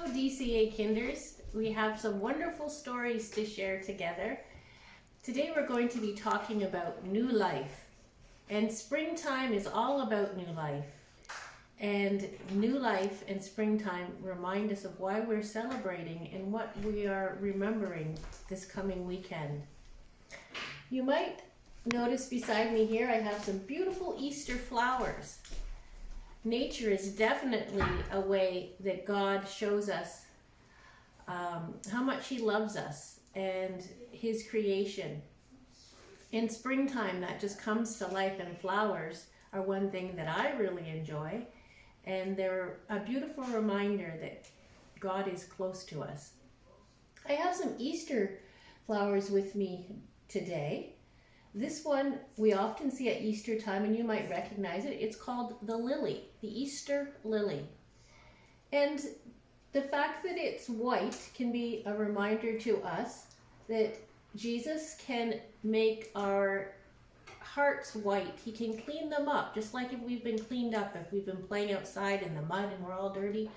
DCA Kinders. We have some wonderful stories to share together. Today we're going to be talking about new life. And springtime is all about new life. And new life and springtime remind us of why we're celebrating and what we are remembering this coming weekend. You might notice beside me here I have some beautiful Easter flowers. Nature is definitely a way that God shows us how much He loves us and His creation. In springtime, that just comes to life, and flowers are one thing that I really enjoy, and they're a beautiful reminder that God is close to us. I have some Easter flowers with me today. This one we often see at Easter time, and you might recognize it. It's called the lily, the Easter lily. And the fact that it's white can be a reminder to us that Jesus can make our hearts white. He can clean them up, just like if we've been cleaned up, if we've been playing outside in the mud and we're all dirty.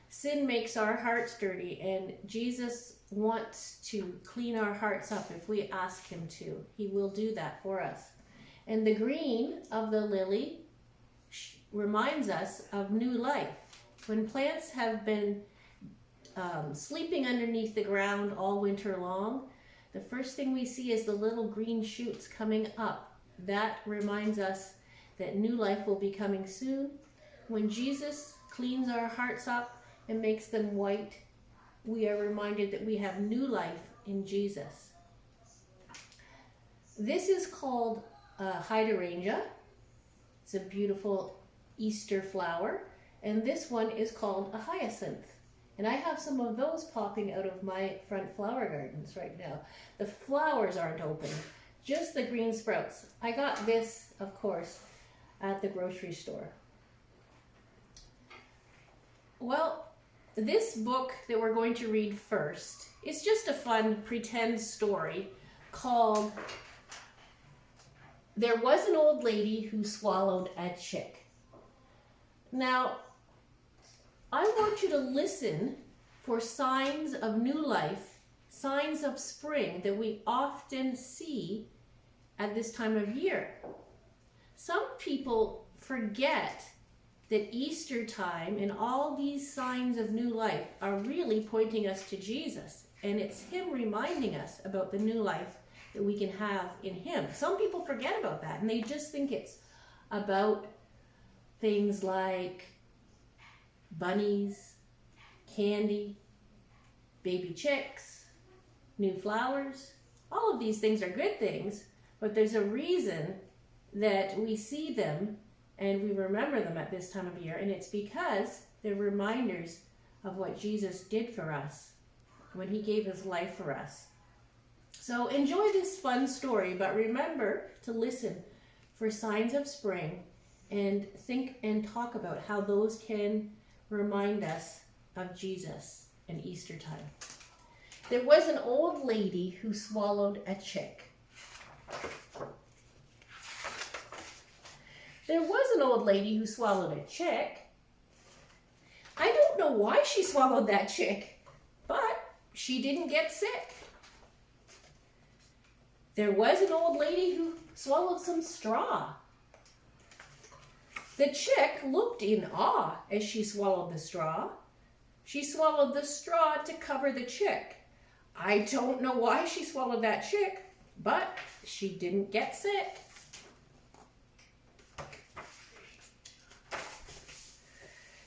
Sin makes our hearts dirty, and Jesus wants to clean our hearts up if we ask Him to. He will do that for us. And the green of the lily reminds us of new life. When plants have been sleeping underneath the ground all winter long, the first thing we see is the little green shoots coming up. That reminds us that new life will be coming soon. When Jesus cleans our hearts up and makes them white, we are reminded that we have new life in Jesus. This is called hydrangea. It's a beautiful Easter flower. And this one is called a hyacinth. And I have some of those popping out of my front flower gardens right now. The flowers aren't open, just the green sprouts. I got this, of course, at the grocery store. Well, this book that we're going to read first is just a fun pretend story called There Was an Old Lady Who Swallowed a Chick. Now, I want you to listen for signs of new life, signs of spring that we often see at this time of year. Some people forget that Easter time and all these signs of new life are really pointing us to Jesus. And it's Him reminding us about the new life that we can have in Him. Some people forget about that, and they just think it's about things like bunnies, candy, baby chicks, new flowers. All of these things are good things, but there's a reason that we see them and we remember them at this time of year, and it's because they're reminders of what Jesus did for us when He gave His life for us. So enjoy this fun story, but remember to listen for signs of spring and think and talk about how those can remind us of Jesus in Easter time. There was an old lady who swallowed a chick. There was an old lady who swallowed a chick. I don't know why she swallowed that chick, but she didn't get sick. There was an old lady who swallowed some straw. The chick looked in awe as she swallowed the straw. She swallowed the straw to cover the chick. I don't know why she swallowed that chick, but she didn't get sick.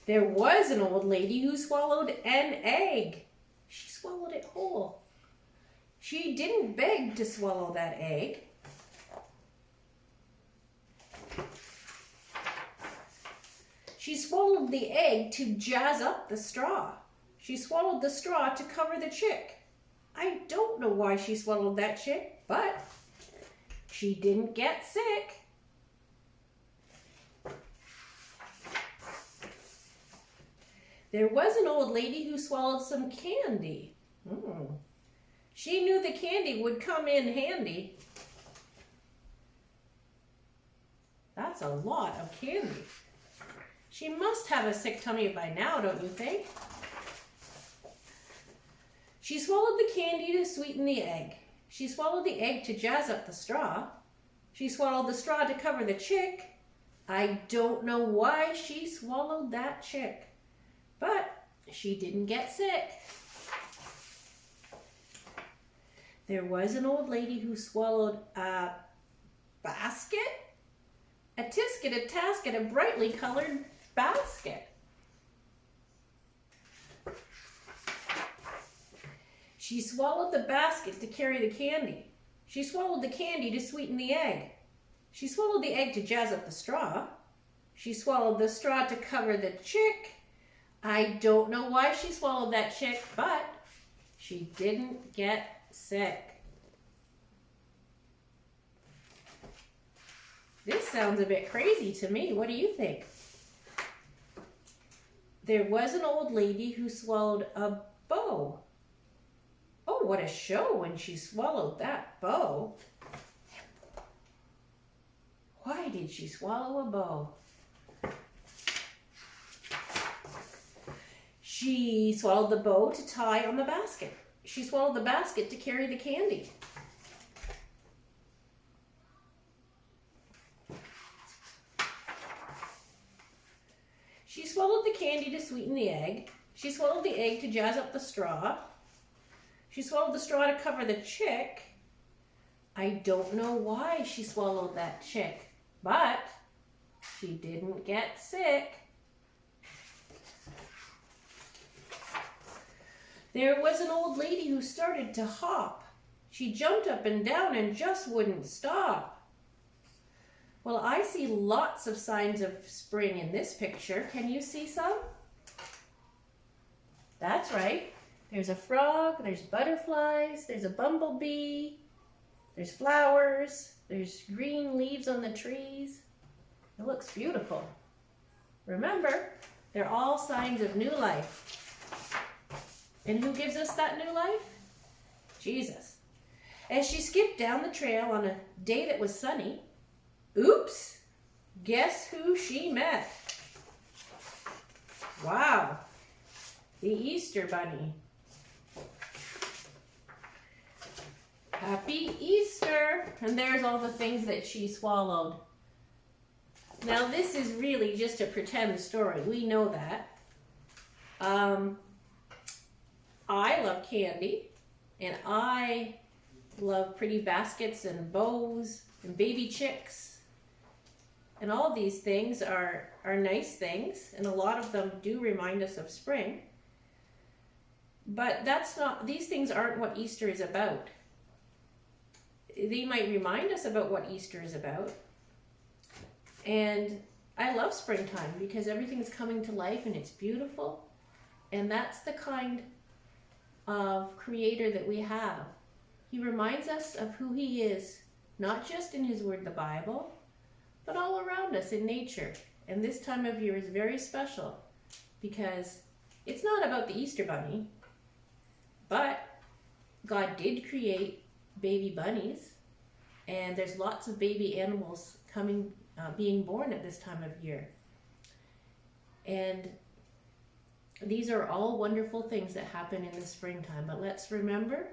There was an old lady who swallowed an egg. She swallowed it whole. She didn't beg to swallow that egg. She swallowed the egg to jazz up the straw. She swallowed the straw to cover the chick. I don't know why she swallowed that chick, but she didn't get sick. There was an old lady who swallowed some candy. She knew the candy would come in handy. That's a lot of candy. She must have a sick tummy by now, don't you think? She swallowed the candy to sweeten the egg. She swallowed the egg to jazz up the straw. She swallowed the straw to cover the chick. I don't know why she swallowed that chick, but she didn't get sick. There was an old lady who swallowed a basket, a tisket, a tasket, a brightly colored basket. She swallowed the basket to carry the candy. She swallowed the candy to sweeten the egg. She swallowed the egg to jazz up the straw. She swallowed the straw to cover the chick. I don't know why she swallowed that chick, but she didn't get sick. This sounds a bit crazy to me. What do you think? There was an old lady who swallowed a bow. Oh, what a show when she swallowed that bow. Why did she swallow a bow? She swallowed the bow to tie on the basket. She swallowed the basket to carry the candy. She swallowed the candy to sweeten the egg. She swallowed the egg to jazz up the straw. She swallowed the straw to cover the chick. I don't know why she swallowed that chick, but she didn't get sick. There was an old lady who started to hop. She jumped up and down and just wouldn't stop. Well, I see lots of signs of spring in this picture. Can you see some? That's right. There's a frog, there's butterflies, there's a bumblebee, there's flowers, there's green leaves on the trees. It looks beautiful. Remember, they're all signs of new life. And who gives us that new life? Jesus. As she skipped down the trail on a day that was sunny, oops, guess who she met? Wow, the Easter Bunny. Happy Easter! And there's all the things that she swallowed. Now this is really just a pretend story. We know that. I love candy, and I love pretty baskets and bows and baby chicks. And all these things are nice things, and a lot of them do remind us of spring. But these things aren't what Easter is about. They might remind us about what Easter is about. And I love springtime because everything's coming to life and it's beautiful. And that's the kind of creator that we have. He reminds us of who he is, not just in his word, the Bible, but all around us in nature. And this time of year is very special because it's not about the Easter Bunny, but God did create baby bunnies, and there's lots of baby animals being born at this time of year. And these are all wonderful things that happen in the springtime. But let's remember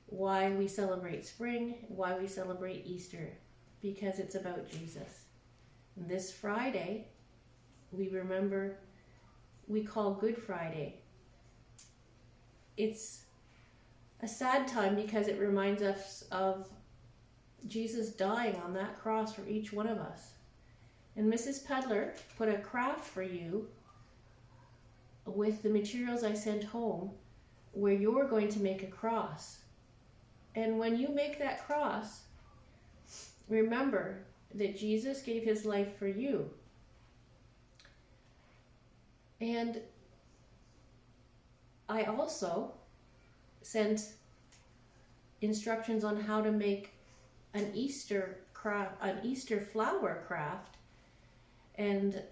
why we celebrate spring, why we celebrate Easter, because it's about Jesus. And this Friday, we call Good Friday. It's a sad time because it reminds us of Jesus dying on that cross for each one of us. And Mrs. Pedlar put a craft for you with the materials I sent home where you're going to make a cross. And when you make that cross, remember that Jesus gave his life for you. And I also sent instructions on how to make an Easter flower craft, and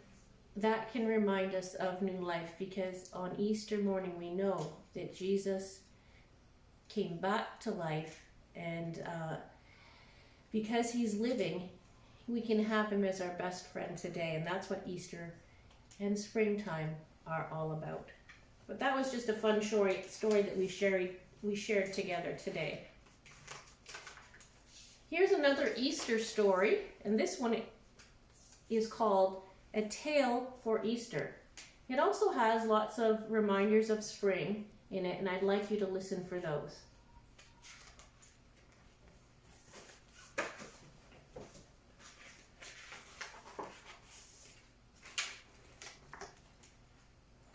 that can remind us of new life, because on Easter morning we know that Jesus came back to life, and because he's living, we can have him as our best friend today, and that's what Easter and springtime are all about. But that was just a fun story that we shared together today. Here's another Easter story, and this one is called A Tale for Easter. It also has lots of reminders of spring in it, and I'd like you to listen for those.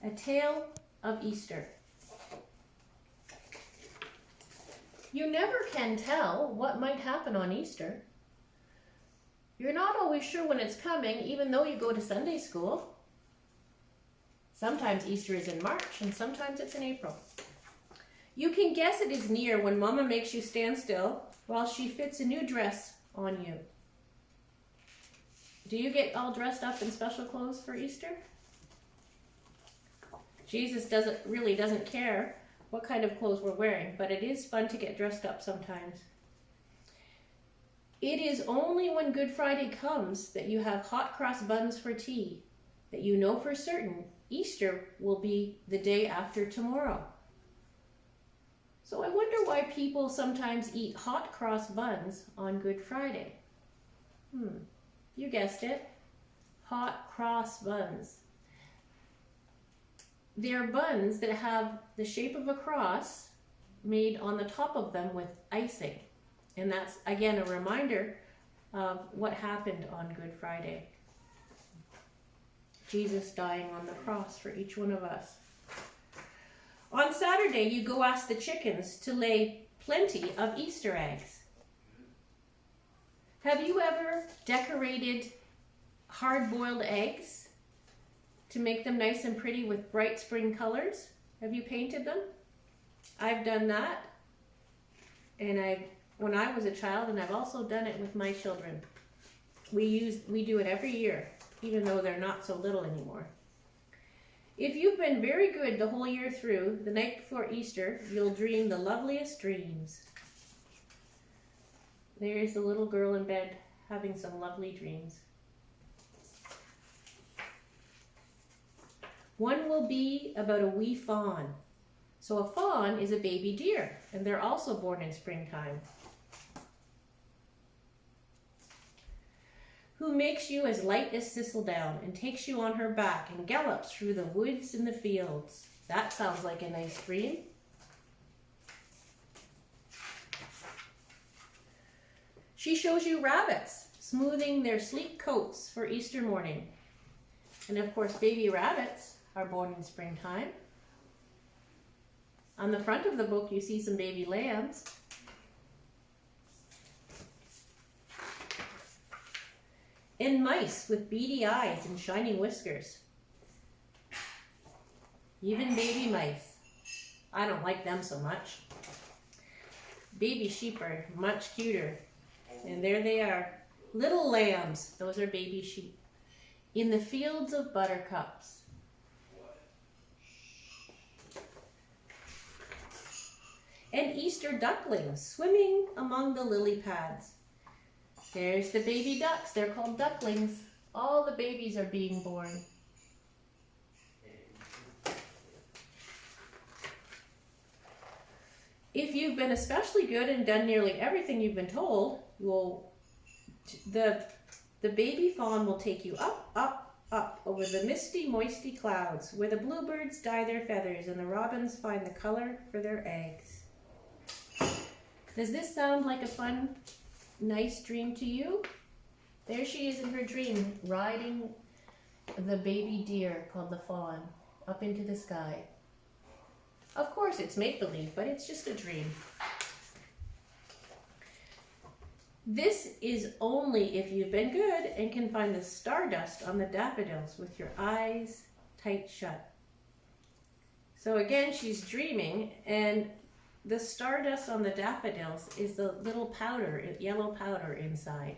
A Tale of Easter. You never can tell what might happen on Easter. You're not always sure when it's coming, even though you go to Sunday school. Sometimes Easter is in March, and sometimes it's in April. You can guess it is near when Mama makes you stand still while she fits a new dress on you. Do you get all dressed up in special clothes for Easter? Jesus really doesn't care what kind of clothes we're wearing, but it is fun to get dressed up sometimes. It is only when Good Friday comes that you have hot cross buns for tea that you know for certain Easter will be the day after tomorrow. So I wonder why people sometimes eat hot cross buns on Good Friday. You guessed it, hot cross buns. They are buns that have the shape of a cross made on the top of them with icing. And that's, again, a reminder of what happened on Good Friday. Jesus dying on the cross for each one of us. On Saturday, you go ask the chickens to lay plenty of Easter eggs. Have you ever decorated hard-boiled eggs to make them nice and pretty with bright spring colors? Have you painted them? I've done that, and when I was a child, and I've also done it with my children. We do it every year, even though they're not so little anymore. If you've been very good the whole year through, the night before Easter, you'll dream the loveliest dreams. There's the little girl in bed having some lovely dreams. One will be about a wee fawn. So a fawn is a baby deer, and they're also born in springtime. Who makes you as light as thistledown and takes you on her back and gallops through the woods and the fields. That sounds like a nice dream. She shows you rabbits smoothing their sleek coats for Easter morning. And of course, baby rabbits are born in springtime. On the front of the book, you see some baby lambs. And mice with beady eyes and shiny whiskers. Even baby mice. I don't like them so much. Baby sheep are much cuter. And there they are. Little lambs. Those are baby sheep. In the fields of buttercups. And Easter ducklings swimming among the lily pads. There's the baby ducks. They're called ducklings. All the babies are being born. If you've been especially good and done nearly everything you've been told, the baby fawn will take you up, up, up over the misty, moisty clouds where the bluebirds dye their feathers and the robins find the color for their eggs. Does this sound like a fun, nice dream to you? There she is in her dream, riding the baby deer called the fawn up into the sky. Of course, it's make-believe, but it's just a dream. This is only if you've been good and can find the stardust on the daffodils with your eyes tight shut. So again, she's dreaming, and the stardust on the daffodils is the little powder, yellow powder inside.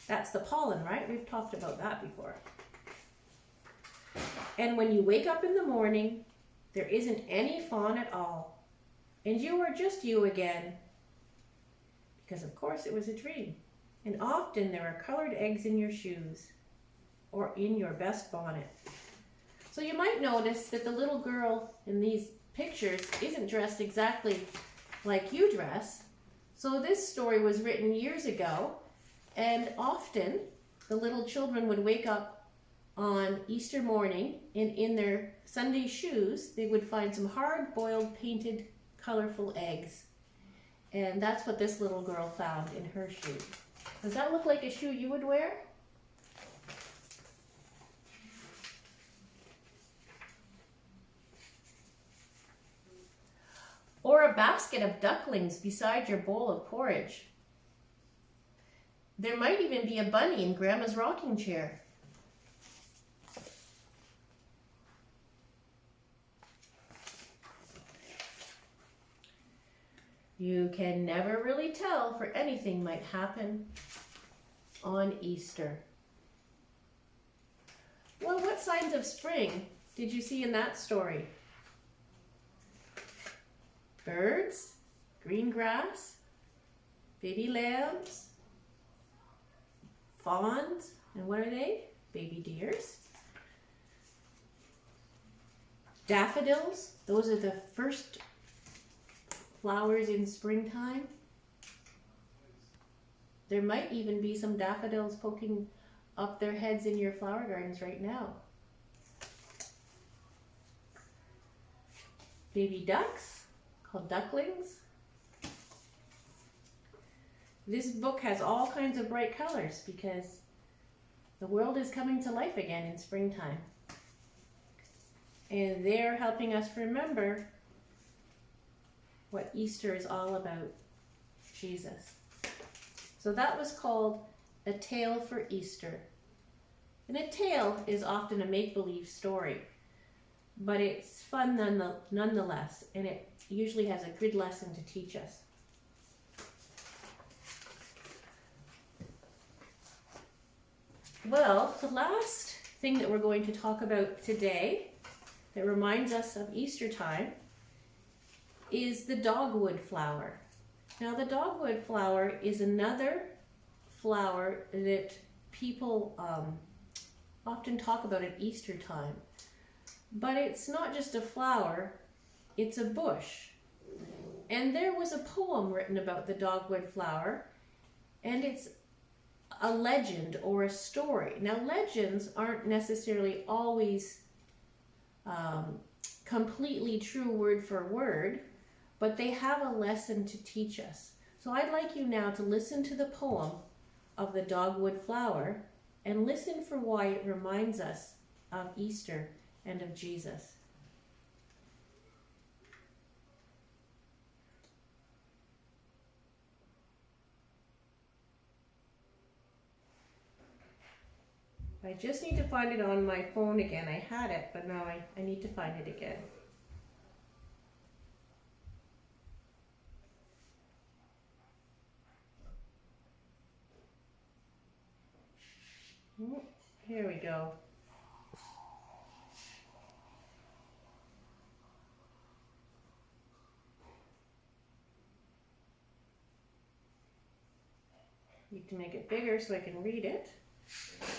That's the pollen, right? We've talked about that before. And when you wake up in the morning, there isn't any fawn at all. And you are just you again. Because of course it was a dream. And often there are colored eggs in your shoes or in your best bonnet. So you might notice that the little girl in these pictures isn't dressed exactly like you dress. So this story was written years ago, and often the little children would wake up on Easter morning, and in their Sunday shoes they would find some hard-boiled, painted, colorful eggs. And that's what this little girl found in her shoe. Does that look like a shoe you would wear? Or a basket of ducklings beside your bowl of porridge. There might even be a bunny in Grandma's rocking chair. You can never really tell, for anything might happen on Easter. Well, what signs of spring did you see in that story? Birds, green grass, baby lambs, fawns, and what are they? Baby deers. Daffodils, those are the first flowers in springtime. There might even be some daffodils poking up their heads in your flower gardens right now. Baby ducks, called ducklings. This book has all kinds of bright colors because the world is coming to life again in springtime. And they're helping us remember what Easter is all about, Jesus. So that was called A Tale for Easter. And a tale is often a make-believe story, but it's fun nonetheless, and it usually has a good lesson to teach us. Well, the last thing that we're going to talk about today that reminds us of Easter time is the dogwood flower. Now, the dogwood flower is another flower that people often talk about at Easter time. But it's not just a flower, it's a bush. And there was a poem written about the dogwood flower, and it's a legend or a story. Now, legends aren't necessarily always completely true word for word, but they have a lesson to teach us. So I'd like you now to listen to the poem of the dogwood flower and listen for why it reminds us of Easter and of Jesus. I just need to find it on my phone again. I had it, but now I need to find it again. Here we go. Need to make it bigger so I can read it.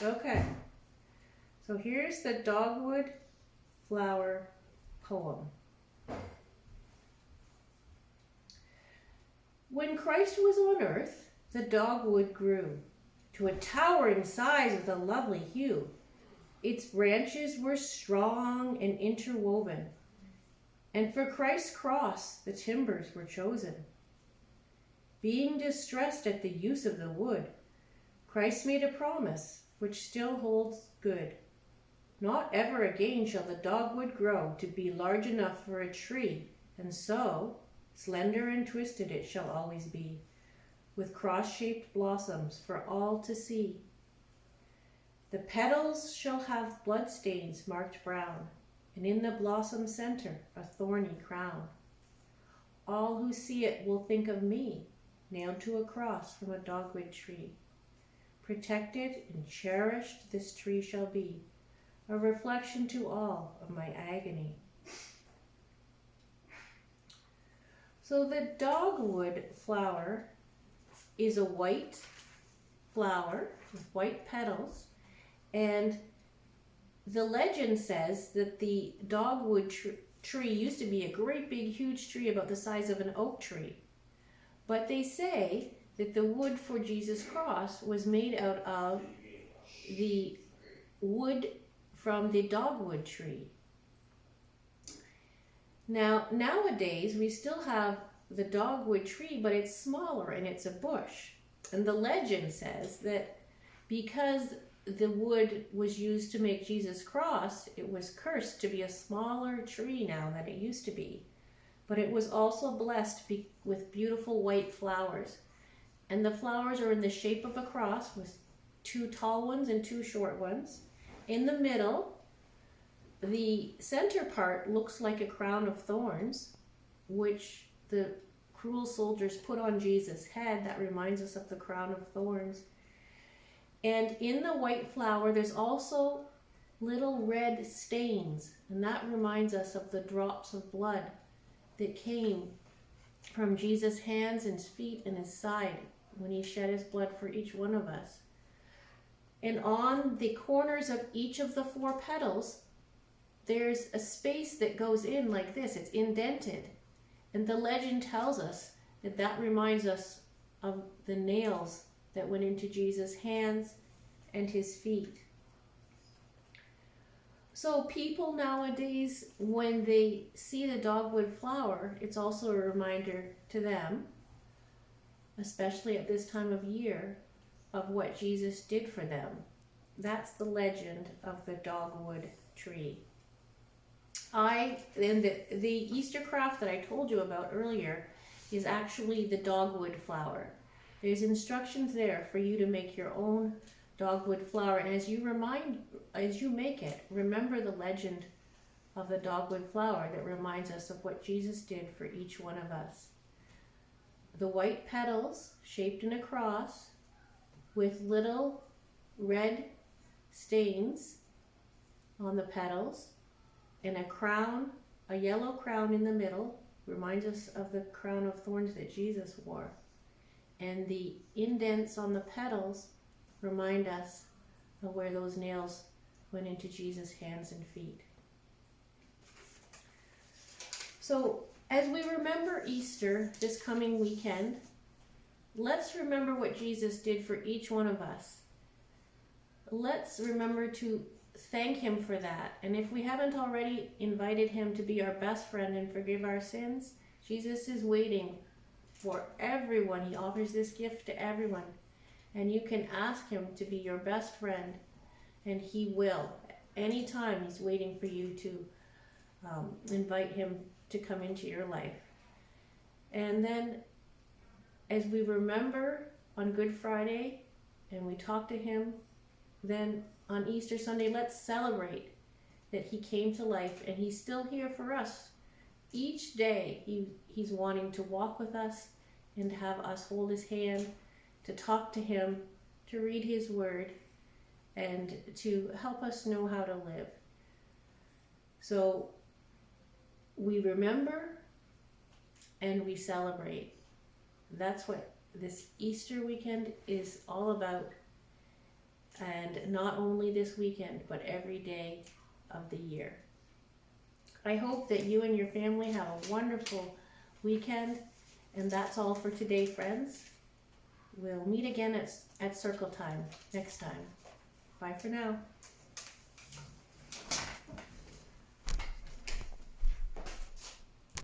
Okay. So here's the dogwood flower poem. When Christ was on earth, the dogwood grew to a towering size with a lovely hue. Its branches were strong and interwoven, and for Christ's cross the timbers were chosen. Being distressed at the use of the wood, Christ made a promise which still holds good. Not ever again shall the dogwood grow to be large enough for a tree, and so, slender and twisted it shall always be, with cross-shaped blossoms for all to see. The petals shall have bloodstains marked brown, and in the blossom center a thorny crown. All who see it will think of me, nailed to a cross from a dogwood tree. Protected and cherished this tree shall be, a reflection to all of my agony. So the dogwood flower is a white flower with white petals, and the legend says that the dogwood tree used to be a great big huge tree about the size of an oak tree. But they say that the wood for Jesus' cross was made out of the wood from the dogwood tree. Now, nowadays, we still have the dogwood tree, but it's smaller and it's a bush. And the legend says that because the wood was used to make Jesus' cross, it was cursed to be a smaller tree now than it used to be. But it was also blessed with beautiful white flowers. And the flowers are in the shape of a cross with 2 tall ones and 2 short ones. In the middle, the center part looks like a crown of thorns, which the cruel soldiers put on Jesus' head. That reminds us of the crown of thorns. And in the white flower, there's also little red stains, and that reminds us of the drops of blood that came from Jesus' hands and feet and his side when he shed his blood for each one of us. And on the corners of each of the 4 petals, there's a space that goes in like this. It's indented. And the legend tells us that that reminds us of the nails that went into Jesus' hands and his feet. So people nowadays, when they see the dogwood flower, it's also a reminder to them, especially at this time of year, of what Jesus did for them. That's the legend of the dogwood tree. The Easter craft that I told you about earlier is actually the dogwood flower. There's instructions there for you to make your own dogwood flower, and as you make it, remember the legend of the dogwood flower that reminds us of what Jesus did for each one of us. The white petals shaped in a cross with little red stains on the petals, and a crown, a yellow crown in the middle, reminds us of the crown of thorns that Jesus wore. And the indents on the petals remind us of where those nails went into Jesus' hands and feet. So as we remember Easter this coming weekend, let's remember what Jesus did for each one of us. Let's remember to thank him for that. And if we haven't already invited him to be our best friend and forgive our sins, Jesus is waiting for everyone. He offers this gift to everyone. And you can ask him to be your best friend, and he will. Anytime, he's waiting for you to invite him to come into your life. And then as we remember on Good Friday and we talk to him, then on Easter Sunday, let's celebrate that he came to life and he's still here for us. Each day he's wanting to walk with us and have us hold his hand, to talk to him, to read his word, and to help us know how to live. So we remember and we celebrate. That's what this Easter weekend is all about. And not only this weekend, but every day of the year. I hope that you and your family have a wonderful weekend. And that's all for today, friends. We'll meet again at circle time next time. Bye for now.